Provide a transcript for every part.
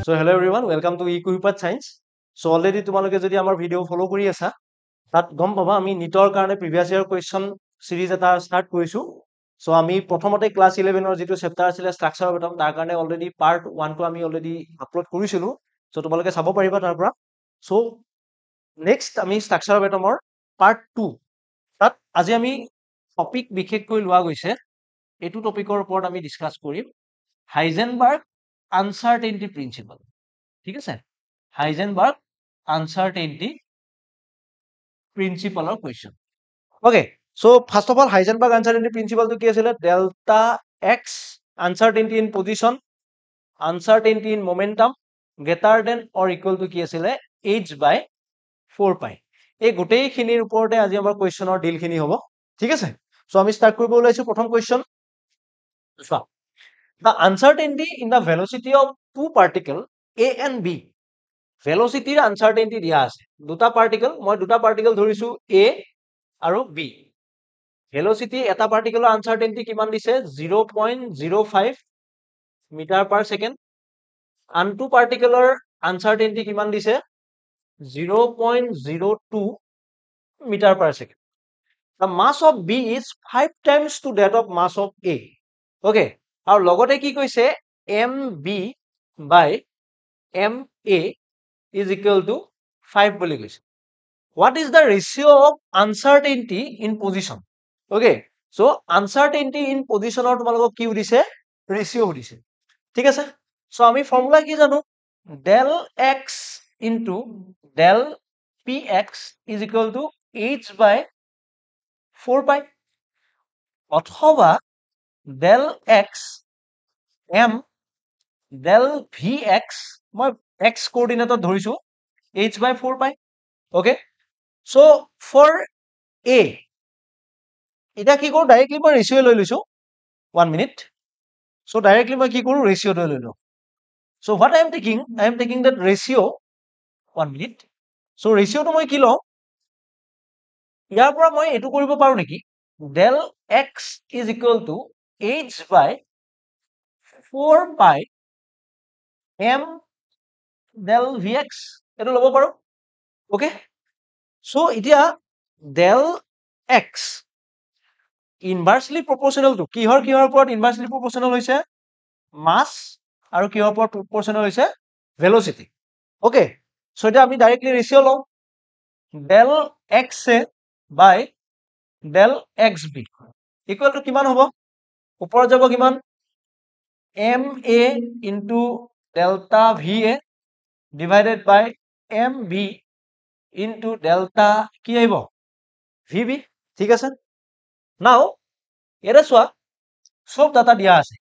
So hello everyone, welcome to EcoHipat Science. So already তোমালোকে যদি আমাৰ ভিডিও ফলো কৰি আছা তাত গম পাবা আমি নিটৰ কাৰণে প্ৰিভিয়াস ইয়াৰ কোৱেশ্চন সিৰিজ এটা স্টাৰ্ট কৰিছো সো আমি প্ৰথমতে ক্লাস 11 ৰ যেটো চেপ্টাৰ আছিল স্ট্ৰাকচাৰ অফ এটম তাৰ কাৰণে অলৰেডি পাৰ্ট 1 টো আমি অলৰেডি আপলোড কৰিছিলো সো তোমালোকে চাব পাৰিবা তাৰ পৰা সো নেক্সট আমি স্ট্ৰাকচাৰ অফ এটমৰ পাৰ্ট 2 তাত আজি আমি টপিক বিশেষকৈ লোৱা গৈছে এটো টপিকৰ ওপৰত আমি ডিসকাস কৰিম হাইজেনবাৰ্গ আনসাৰ্টেইনিটি প্ৰিন্সিপল ঠিক আছে হাইজেনবাৰ্গ আনসাৰ্টেইনিটি প্ৰিন্সিপলৰ question okay so first of all Heisenberg uncertainty প্ৰিন্সিপলটো কি আছিল delta X uncertainty in position uncertainty in momentum greater than or equal to কি আছিল h বাই 4 পাই এই গোটেইখিনিৰ ওপৰতে আজি আমাৰ কোৱেশ্চনৰ ডিলখিনি হ'ব ঠিক আছে সো আমি স্টাৰ্ট কৰিব ওলাইছো প্ৰথম কোৱেশ্চন চোৱা The uncertainty in the velocity of two particles A and B. Velocity uncertainty দিয়া আছে দুটা পাৰ্টিকল মই দুটা পাৰ্টিকল ধৰিছো A আৰু B. Velocity এটা পাৰ্টিকলৰ uncertainty কিমান দিছে 0.05 মিটাৰ পাৰ সেকেন্ড আনটো পাৰ্টিকলৰ uncertainty কিমান দিছে 0.02 metre per second. The mass of B is 5 times to that of mass of A. Okay. আৰু লগতে কি কৈছে mb by ma is equal to 5 বুলি কৈছে what is the ratio of uncertainty in position okay so uncertainty in position ৰ তোমালোকক কি দিছে ratio দিছে ঠিক আছে so আমি ফৰ্মুলা কি জানো del x into del px is equal to h by 4 pi অথবা del x m del vx মই x coordinate ধৰিছো h by 4 pi okay so for a এটা কি কৰো ডাইৰেক্টলি মই ৰেশিও লৈ লৈছো 1 minute so directly মই কি কৰো ৰেশিও লৈ ললো so what I am taking that ratio 1 minute so ratio টো মই কি লও ইয়াৰ পৰা মই এটো কৰিব পাৰো নেকি del x is equal to h by 4 pi m del vx এটো লব পাৰো ওকে সো এতিয়া del x ইনভাৰ্সলি প্ৰপৰ্শনাল টু কিহৰ ওপৰত ইনভাৰ্সলি প্ৰপৰ্শনাল হৈছে মাস আৰু কিহৰ ওপৰত প্ৰপৰ্শনাল হৈছে ভেলোসিটি ওকে সো এটা আমি ডাইৰেক্টলি ৰেশিও লও del x by del xb equal to কিমান হ'ব ওপৰত যাব কিমান ma into delta va divided by mb into delta কি আহিব vb ঠিক আছে নাও এটা চোৱা সব ডাটা দিয়া আছে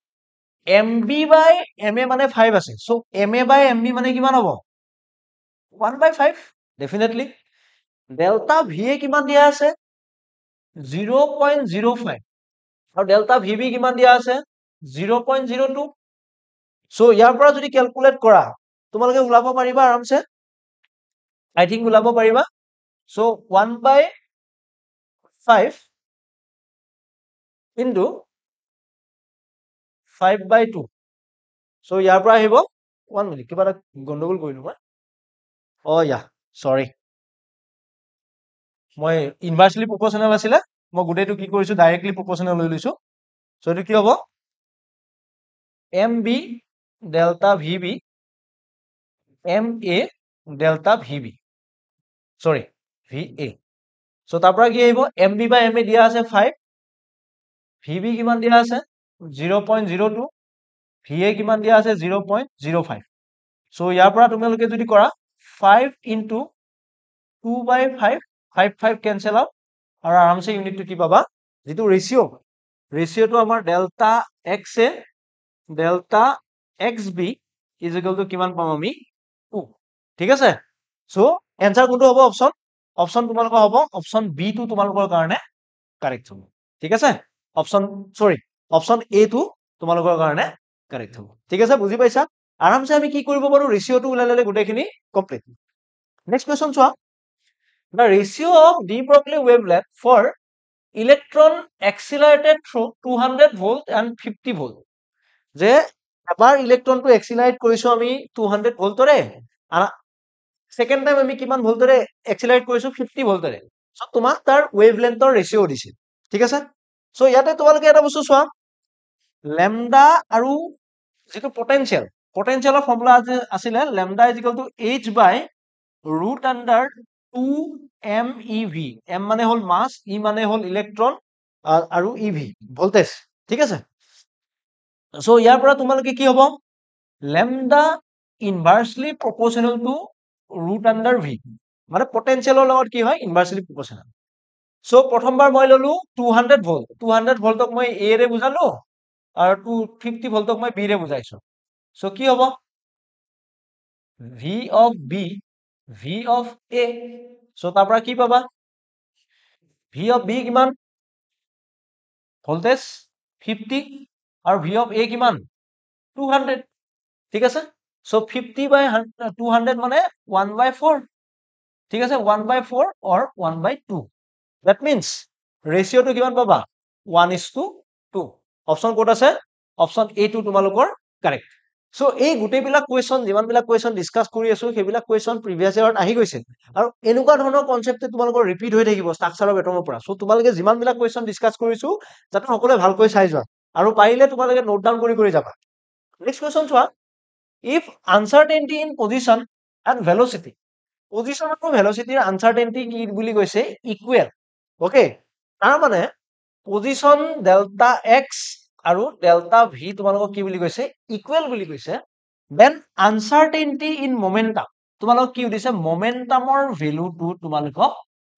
mb by ma মানে 5 আছে সো ma by mb মানে কিমান হ'ব 1 by 5 definitely delta va কিমান দিয়া আছে 0.05 আৰু delta vb কিমান দিয়া আছে 0.02 সো ইয়াৰ পৰা যদি ক্যালকুলেট কৰা তোমালোকে উলাব পাৰিবা আৰামছে I think উলাব পাৰিবা so 1 by 5 into 5 by 2 so ইয়াৰ পৰা আহিব 1 মিনিট কিবা গন্ডগোল কৰিলো মই ইয়া সৰি মই ইনভাৰ্সলি প্ৰপৰ্শনাল আছিল মই গুটেটো কি কৰিছো ডাইৰেক্টলি প্ৰপৰ্শনাল লৈ লৈছো সো এটো কি হ'ব mb delta vb ma delta vb sorry va so তাৰ পৰা কি আহিব mb by ma দিয়া আছে 5 vb কিমান দিয়া আছে 0.02 va কিমান দিয়া আছে 0.05 so ইয়াৰ পৰা তোমালোকে যদি কৰা 5 into 2 by 5 5 cancel out আৰু আৰামছে ইউনিট টো কি পাবা যেটো ৰেশিও টো আমাৰ delta x delta xb is equal to কিমান পাম আমি 2 ঠিক আছে সো এনসার কোনটো হ'ব অপশন তোমালোকৰ হ'ব অপশন বি টো তোমালোকৰ কাৰণে কাৰেক্ট হ'ব ঠিক আছে অপশন এ টো তোমালোকৰ কাৰণে কাৰেক্ট হ'ব ঠিক আছে বুজি পাইছা আৰামছে আমি কি কৰিব পাৰো ৰেশিও টো উলাই ললে গুটেখিনি কমপ্লিট নেক্সট কোৱেশ্চন চোৱা the ratio of de Broglie wavelength for electron accelerated through 200 volt and 50 volt যে এবাৰ ইলেক্ট্ৰনটো এক্সিলাৰেট কৰিছো আমি 200 ভোল্টৰে, আৰু সেকেন্ড টাইম আমি কিমান ভোল্টৰে এক্সিলাৰেট কৰিছো 50 ভোল্টৰে। সো তোমাক তাৰ ৱেভলেন্থৰ ৰেচিঅ দিছে, ঠিক আছে। সো ইয়াতে তোমালোকে এটা বস্তু চোৱা, লেমডা আৰু যিটো পটেনশিয়াল, পটেনশিয়ালৰ ফৰ্মুলা আছিলে lambda is equal to h by root under 2 MeV। M মানে হল মাছ, ই মানে হল ইলেক্ট্ৰন, আৰু ইভি ভোল্টেজ, ঠিক আছে। সো ইয়াৰ পৰা তোমালোকে কি হ'ব, lambda inversely proportional to root under V, মানে পটেনশিয়ালৰ লগত কি হয় ইনভাৰ্সলি প্ৰপৰ্শনেল। সো প্ৰথমবাৰ মই ললো 200 ভোল্ট, 200 ভোল্টক মই এ ৰে বুজালো, আৰু 250 ভোল্টক মই বি ৰে বুজাইছো। সো কি হ'ব, V of B, V of A. So তাৰ পৰা কি পাবা, ভি অফ বি কিমান, ভোল্টেজ 50, আৰু ভি অফ এ কিমান 200, ঠিক আছে। সো 50 বাই 200 মানে 1/4, ঠিক আছে, 1/4 or 1/2। that means ৰেচিঅ'টো কিমান পাবা, 1:2। অপশ্যন ক'ত আছে, অপশ্যন এ টো তোমালোকৰ কাৰেক্ট। সো এই গোটেইবিলাক কুৱেশ্যন, যিমানবিলাক কুৱেশ্যন ডিছকাছ কৰি আছো সেইবিলাক কুৱেশ্যন প্ৰিভিয়াছ ইয়াৰত আহি গৈছে, আৰু এনেকুৱা ধৰণৰ কনচেপ্টে তোমালোকৰ ৰিপিট হৈ থাকিব ষ্ট্ৰাকচাৰ অফ এটমৰ পৰা। সো তোমালোকে যিমানবিলাক কুৱেশ্যন ডিছকাছ কৰিছো যাতে সকলোৱে ভালকৈ চাই যোৱা, আৰু পাৰিলে তোমালোকে নোট ডাউন কৰি যাবা। নেক্সট কুৱেশ্যন চোৱা, if uncertainty in position and velocity, position আৰু ভেলোচিটিৰ আনচাৰ্টেইনিটি কি বুলি কৈছে, ইকুৱেল। ওকে, তাৰ মানে পজিশ্যন ডেল্টা এক্স আৰু ডেল্টা ভি তোমালোকক কি বুলি কৈছে, ইকুৱেল বুলি কৈছে। দেন আনচাৰ্টেইনিটি ইন মমেন্টাম, তোমালোকক কি সুধিছে, মমেন্টামৰ ভেলুটো তোমালোকক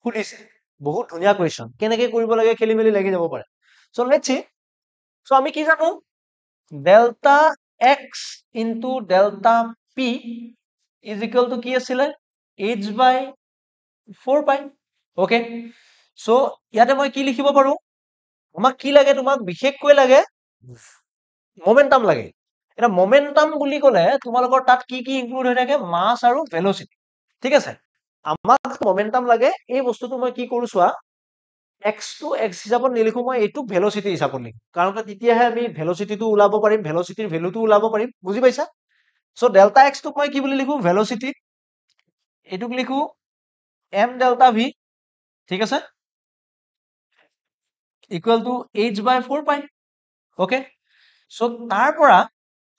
সুধিছে। বহুত ধুনীয়া কুৱেশ্যন, কেনেকে কৰিব লাগে খেলি মেলি লাগি যাব পাৰে। সো লেটস সি, সো আমি কি জানো, delta x into delta P is equal to কি আছিলে, h/4 পাই। ওকে, সো ইয়াতে মই কি লিখিব পাৰো, আমাক কি লাগে, তোমাক বিশেষকৈ লাগে মমেন্টাম লাগে। এটা মমেন্টাম বুলি ক'লে তোমালোকৰ তাত কি কি ইনক্লুড হৈ থাকে, মাছ আৰু ভেলোচিটি, ঠিক আছে। আমাক মমেন্টাম লাগে, এই বস্তুটো মই কি কৰো চোৱা, এক্স টো এক্স হিচাপত নিলিখো, মই এইটো ভেলোচিটি হিচাপত লিখো, কাৰণ তেতিয়াহে আমি ভেলোচিটিটো ওলাব পাৰিম, ভেলোচিটিৰ ভেলুটো ওলাব পাৰিম, বুজি পাইছা। সো ডেল্টা এক্স টোক মই কি বুলি লিখো, ভেলোচিটি, এইটোক লিখো এম ডেল্টা ভি, ঠিক আছে, equal to h/4 okay. So তাৰ পৰা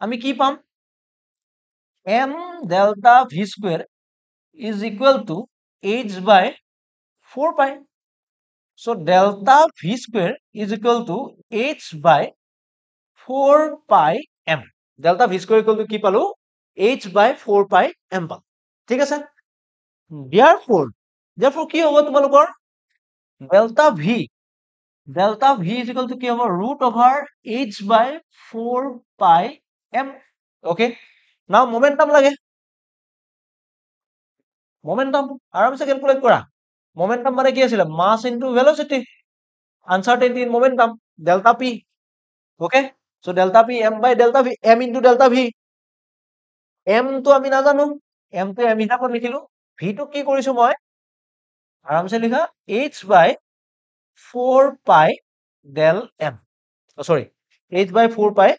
আমি কি পাম, m delta v square is equal to h/4 সো delta v square is equal to h/4 m, delta v square equal to কি পালো, h/4 m পালো, ঠিক আছে। therefore কি হ'ব তোমালোকৰ, delta V is equal to কি হ'ব, √h/4 m। Okay, now momentum লাগে, মোমেন্টাম আৰামসে ক্যালকুলেট কৰা। মোমেন্টাম মানে কি আছিলে, mass into velocity, uncertainty in momentum delta P. Okay, so delta P M by delta V, M into delta V. M তো আমি নাজানো, এম তো এম হিচাপত লিখিলো, ভি তো কি কৰিছো মই, আৰামসে লিখা h/4 del m, sorry h/4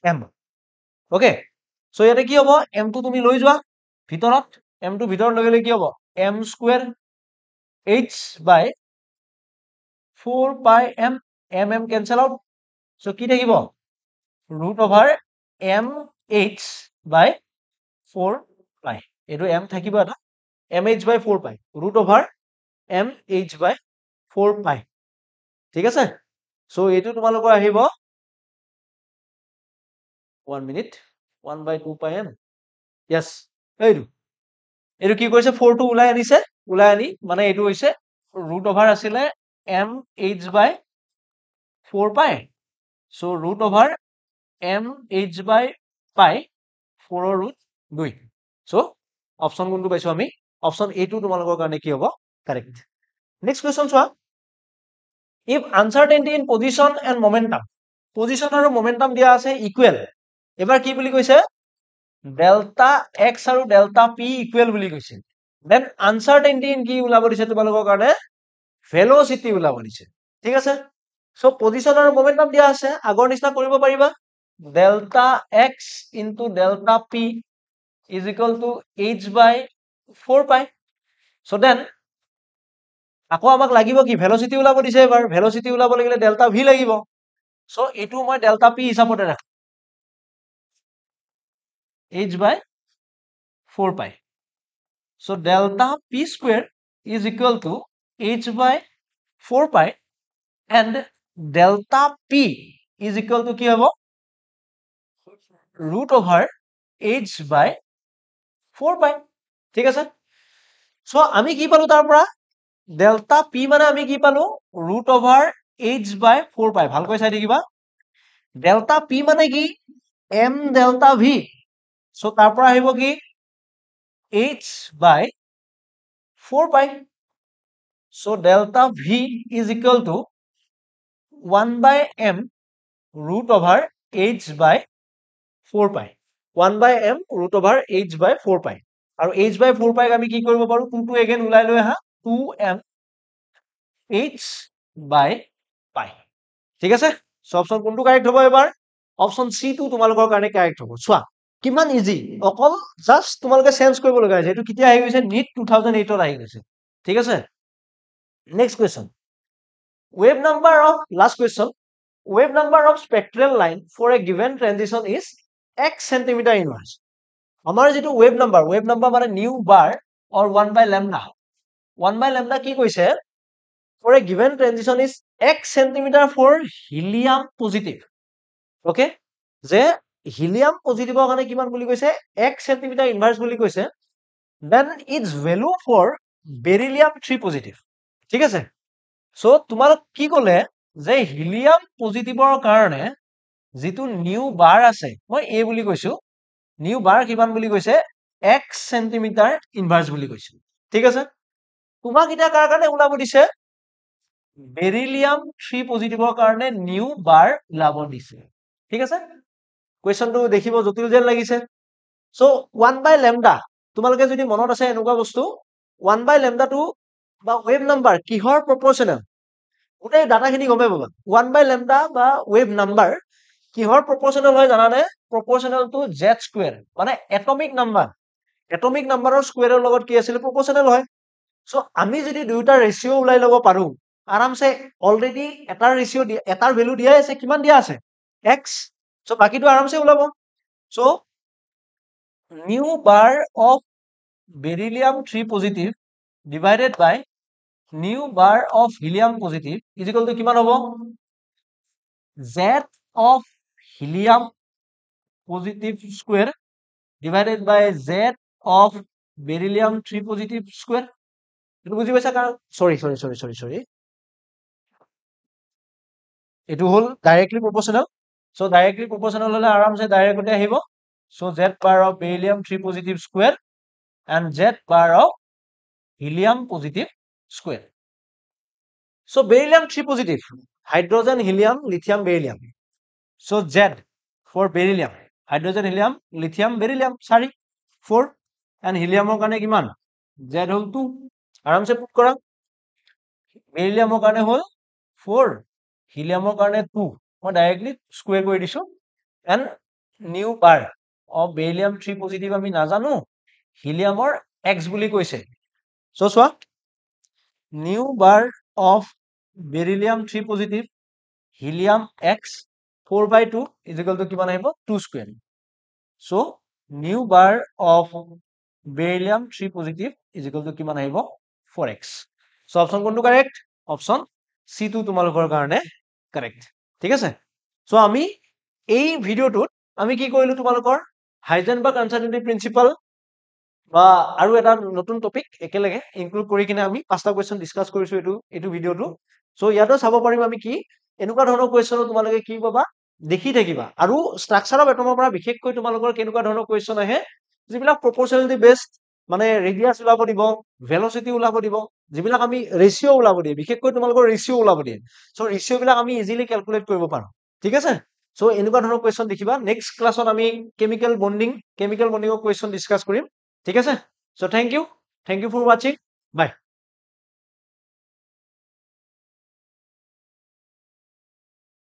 এম। ওকে, সো ইয়াতে কি হ'ব, এম টো তুমি লৈ যোৱা ভিতৰত, এম টো ভিতৰত লৈ গ'লে কি হ'ব, m square h/4 m, m cancel out. So কি থাকিব, √mh/4 এইটো এম থাকিব এটা, mh/4 √mh/4, ঠিক আছে। সো এইটো তোমালোকৰ আহিব 1 মিনিট, 1/2 m, yes, এইটো কি কৰিছে, 4 টো ওলাই আনিছে, ওলাই আনি মানে এইটো হৈছে √, আছিলে mh/4, so √mh/4 √2। So option কোনটো পাইছো আমি, অপশ্যন এ টো তোমালোকৰ কাৰণে কি হ'ব, কাৰেক্ট। নেক্সট কুৱেশ্যন চোৱা, if uncertainty in position and momentum, position আৰু মোমেন্টাম দিয়া আছে ইকুৱেল, এবাৰ কি বুলি কৈছে, ডেল্টা এক্স আৰু ডেল্টা পি ইকুৱেল বুলি কৈছে। দেন আনসাৰ্টেইনিটি ইন কি ওলাব দিছে তোমালোকৰ কাৰণে, ভেলোচিটি ওলাব দিছে, ঠিক আছে। সো পজিশন আৰু মোমেন্টাম দিয়া আছে, আগৰ নিচিনা কৰিব পাৰিবা, delta x into delta p is equal to h by 4 pi. So then আকৌ আমাক লাগিব কি ভেলোচিটি ওলাব দিছে এবাৰ ভেলোচিটি ওলাব লাগিলে ডেল্টা ভি লাগিব সো এটো মই ডেল্টা পি হিচাপতে ৰাখো h by 4 pi. So delta p square is equal to h by 4 pi and delta p is equal to কি হ'ব root over h by 4 pi. ঠিক আছে সো আমি কি পালো তাৰ পৰা delta p মানে আমি কি পালো root over h by 4 pi ভালকৈ চাই দেখিবা delta p মানে কি m delta v সো তাৰ পৰা আহিব কি h by 4 pi. So delta v is equal to 1 by m root over h by 4 pi. 1 by m root over h by 4 pi. আৰু h by 4 pi আমি কি কৰিব পাৰো 2 to again ওলাই লৈ আহা 2m h by pi. ঠিক আছে সো অপচন কোনটো কাৰেক্ট হ'ব এবাৰ অপচন সি টো তোমালোকৰ কাৰণে কাৰেক্ট হ'ব চোৱা কিমান ইজি অকল জাস্ট তোমালোকে চেঞ্জ কৰিব লগা আছে এটো কিতিয়া আহি গৈছে নিট 2008 ত আহি গৈছে ঠিক আছে next question wave number of last question wave number of spectral line for a given transition is x centimeter inverse আমাৰ যেটো wave number মানে new bar or 1 by lambda 1 by lambda কি কৈছে for a given transition is x centimeter for helium positive okay যে helium positive কাৰণে কিমান বুলি কৈছে x centimeter inverse বুলি কৈছে then its value for beryllium 3 positive ঠিক আছে সো তোমালোক কি কলে যে হিলিয়াম পজিটিভৰ কাৰণে যেটো নিউ বাৰ আছে মই এ বুলি কৈছো নিউ বাৰ কিমান বুলি কৈছে x সেন্টিমিটাৰ ইনভাৰ্স বুলি কৈছো ঠিক আছে তোমাক এটা কাৰ কাৰণে ওলাব দিছে বেৰিলিয়াম 3 পজিটিভৰ কাৰণে নিউ বাৰ ওলাব দিছে ঠিক আছে কোৱেশ্চনটো দেখিব জটিল যেন লাগিছে সো 1 by lambda তোমালোকে যদি মনত আছে এনেকুৱা বস্তু 1 by lambda টো বা ওয়েভ নাম্বাৰ কিহৰ প্ৰপোৰ্শনাল গোটেই ডাটাখিনি গমে পাবা 1 by lambda বা ওয়েভ নাম্বাৰ কিহৰ প্ৰপোৰ্শনাল হয় জানানে প্ৰপোৰ্শনাল টু z স্কয়াৰ মানে এটমিক নাম্বাৰৰ স্কয়াৰৰ লগত কি আছিল প্ৰপোৰ্শনাল হয় সো আমি যদি দুইটা ৰেশিও উলাই লব পাৰো আৰামসে অলৰেডি এটাৰ ৰেশিও এটাৰ ভ্যালু দিয়া আছে কিমান দিয়া আছে x সো বাকিটো আৰামসে ওলাব so new bar of beryllium 3 positive divided by new bar of helium positive is equal to কিমান হ'ব z of helium positive square divided by z of beryllium 3 positive square এটো বুজি পাইছা কাৰণ সৰি এটো হল ডাইৰেক্টলি প্ৰপোৰ্শনাল সো ডাইৰেক্টলি প্ৰপোৰ্শনাল হলে আৰামসে directly আহিব so z bar of beryllium 3 positive square and z bar of helium positive square. So beryllium 3 positive, hydrogen, helium, lithium, beryllium. So Z for beryllium, hydrogen, helium, lithium, beryllium, sorry, 4 and helium কাৰণে কিমান Z হল 2 আৰামসে put কৰা beryllium কাৰণে হল 4 helium কাৰণে 2 মই directly square কৰি দিছো and new bar of beryllium 3 positive আমি নাজানো heliumৰ x বুলি কৈছে so চোৱা new bar of beryllium 3 positive helium x 4 by 2 is equal to কিমান আহিব 2 square so new bar of beryllium 3 positive is equal to কিমান আহিব 4x so option কোনটো কারেক্ট option C2 তোমালোকৰ কাৰণে কাৰেক্ট ঠিক আছে so আমি এই ভিডিওটোত আমি কি কৰিলো তোমালোকৰ হাইজেনবাৰ্গ আনসাৰ্টেনিটি প্ৰিন্সিপাল বা আৰু এটা নতুন টপিক একেলগে ইনক্লুড কৰি কিনে আমি পাঁচটা কোৱেশ্চন ডিসকাস কৰিছো এটো ভিডিওটো সো ইয়াতো চাব পাৰিম আমি কি এনেকুৱা ধৰণৰ কোৱেশ্চন তোমালোকে কি পাবা দেখি থাকিবা আৰু স্ট্ৰাকচাৰ অফ এটমৰ পৰা বিশেষকৈ তোমালোকৰ কেনেকুৱা ধৰণৰ কোৱেশ্চন আহে যিবিলাক প্ৰপোৰ্শনালিটি বেসড মানে ৰেডিয়াস ওলাব দিব ভেলোচিটি ওলাব দিব যিবিলাক আমি ৰেশিও ওলাব দিয়ে বিশেষকৈ তোমালোকৰ ৰেশিও ওলাব দিয়ে সো ৰেশিও বিলাক আমি ইজিলি ক্যালকুলেট কৰিব পাৰো ঠিক আছে সো এনেকুৱা ধৰণৰ কোৱেশ্চন দেখিবা নেক্সট ক্লাছত আমি কেমিক্যাল বন্ডিংৰ কোৱেশ্চন ডিসকাস কৰিম ঠিক আছে so thank you for watching bye